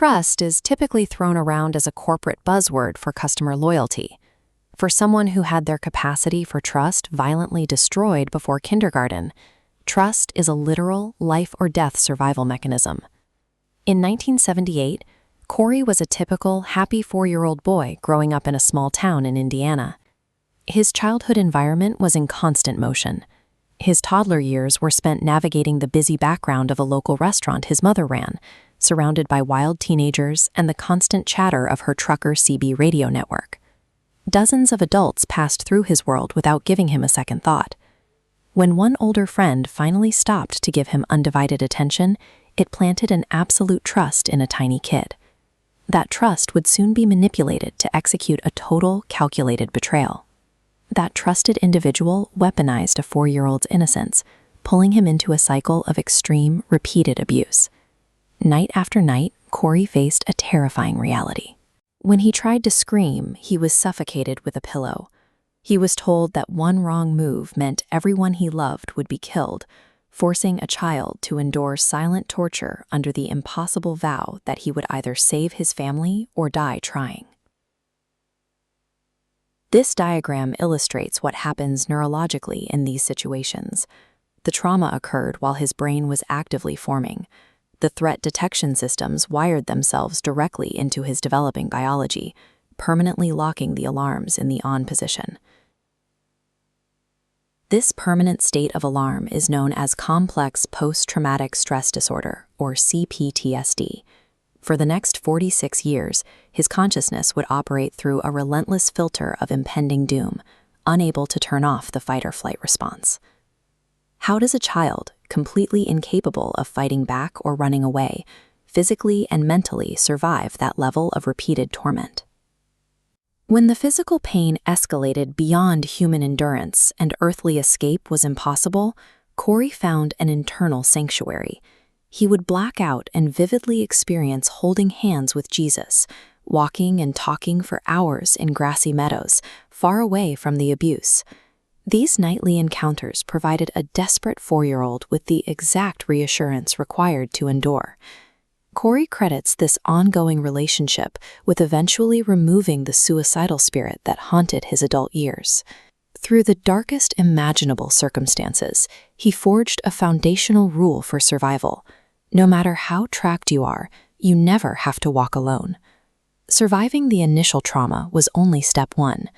Trust is typically thrown around as a corporate buzzword for customer loyalty. For someone who had their capacity for trust violently destroyed before kindergarten, trust is a literal life-or-death survival mechanism. In 1978, Corey was a typical, happy 4-year-old boy growing up in a small town in Indiana. His childhood environment was in constant motion. His toddler years were spent navigating the busy background of a local restaurant his mother ran, surrounded by wild teenagers and the constant chatter of her trucker CB radio network. Dozens of adults passed through his world without giving him a second thought. When one older friend finally stopped to give him undivided attention, it planted an absolute trust in a tiny kid. That trust would soon be manipulated to execute a total, calculated betrayal. That trusted individual weaponized a 4-year-old's innocence, pulling him into a cycle of extreme, repeated abuse. Night after night, Corey faced a terrifying reality. When he tried to scream, he was suffocated with a pillow. He was told that one wrong move meant everyone he loved would be killed, forcing a child to endure silent torture under the impossible vow that he would either save his family or die trying. This diagram illustrates what happens neurologically in these situations. The trauma occurred while his brain was actively forming. The threat detection systems wired themselves directly into his developing biology, permanently locking the alarms in the on position. This permanent state of alarm is known as complex post-traumatic stress disorder, or cPTSD. For the next 46 years, his consciousness would operate through a relentless filter of impending doom, unable to turn off the fight-or-flight response. How does a child, completely incapable of fighting back or running away, physically and mentally survive that level of repeated torment? When the physical pain escalated beyond human endurance and earthly escape was impossible, Corey found an internal sanctuary. He would black out and vividly experience holding hands with Jesus, walking and talking for hours in grassy meadows, far away from the abuse. These nightly encounters provided a desperate 4-year-old with the exact reassurance required to endure. Corey credits this ongoing relationship with eventually removing the suicidal spirit that haunted his adult years. Through the darkest imaginable circumstances, he forged a foundational rule for survival. No matter how trapped you are, you never have to walk alone. Surviving the initial trauma was only step one.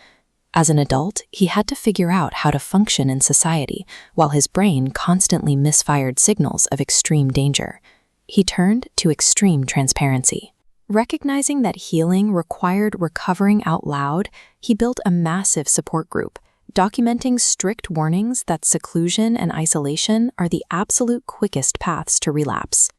As an adult, he had to figure out how to function in society while his brain constantly misfired signals of extreme danger. He turned to extreme transparency. Recognizing that healing required recovering out loud, he built a massive support group, documenting strict warnings that seclusion and isolation are the absolute quickest paths to relapse.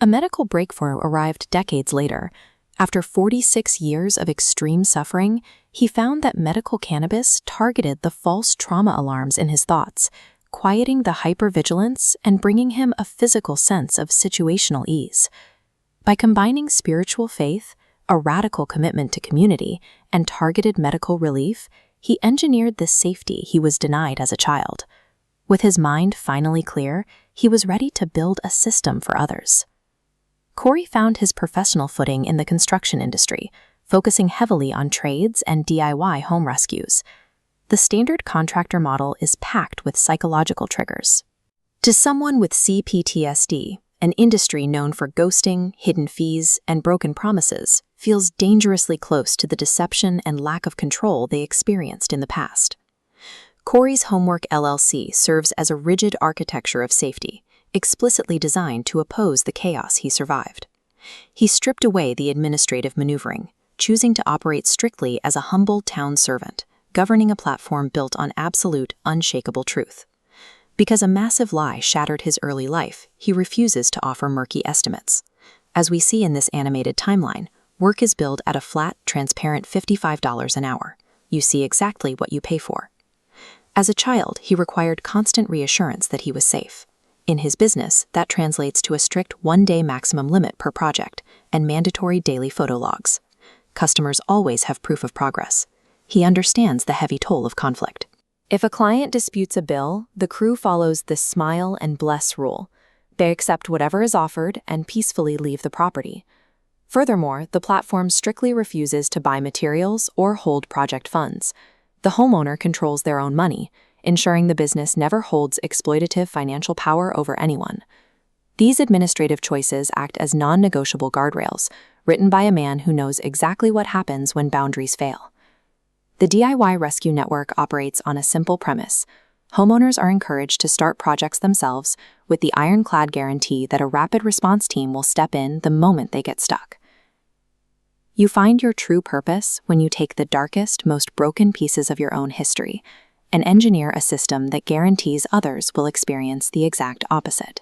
A medical breakthrough arrived decades later. After 46 years of extreme suffering, he found that medical cannabis targeted the false trauma alarms in his thoughts, quieting the hypervigilance and bringing him a physical sense of situational ease. By combining spiritual faith, a radical commitment to community, and targeted medical relief, he engineered the safety he was denied as a child. With his mind finally clear, he was ready to build a system for others. Corey found his professional footing in the construction industry, focusing heavily on trades and DIY home rescues. The standard contractor model is packed with psychological triggers. To someone with cPTSD, an industry known for ghosting, hidden fees, and broken promises feels dangerously close to the deception and lack of control they experienced in the past. Corey's Homework LLC serves as a rigid architecture of safety, explicitly designed to oppose the chaos he survived. He stripped away the administrative maneuvering, choosing to operate strictly as a humble town servant, governing a platform built on absolute, unshakable truth. Because a massive lie shattered his early life, he refuses to offer murky estimates. As we see in this animated timeline, work is billed at a flat, transparent $55 an hour. You see exactly what you pay for. As a child, he required constant reassurance that he was safe. In his business, that translates to a strict 1-day maximum limit per project and mandatory daily photo logs. Customers always have proof of progress. He understands the heavy toll of conflict. If a client disputes a bill, the crew follows the smile and bless rule. They accept whatever is offered and peacefully leave the property. Furthermore, the platform strictly refuses to buy materials or hold project funds. The homeowner controls their own money, ensuring the business never holds exploitative financial power over anyone. These administrative choices act as non-negotiable guardrails, written by a man who knows exactly what happens when boundaries fail. The DIY Rescue Network operates on a simple premise. Homeowners are encouraged to start projects themselves with the ironclad guarantee that a rapid response team will step in the moment they get stuck. You find your true purpose when you take the darkest, most broken pieces of your own history and engineer a system that guarantees others will experience the exact opposite.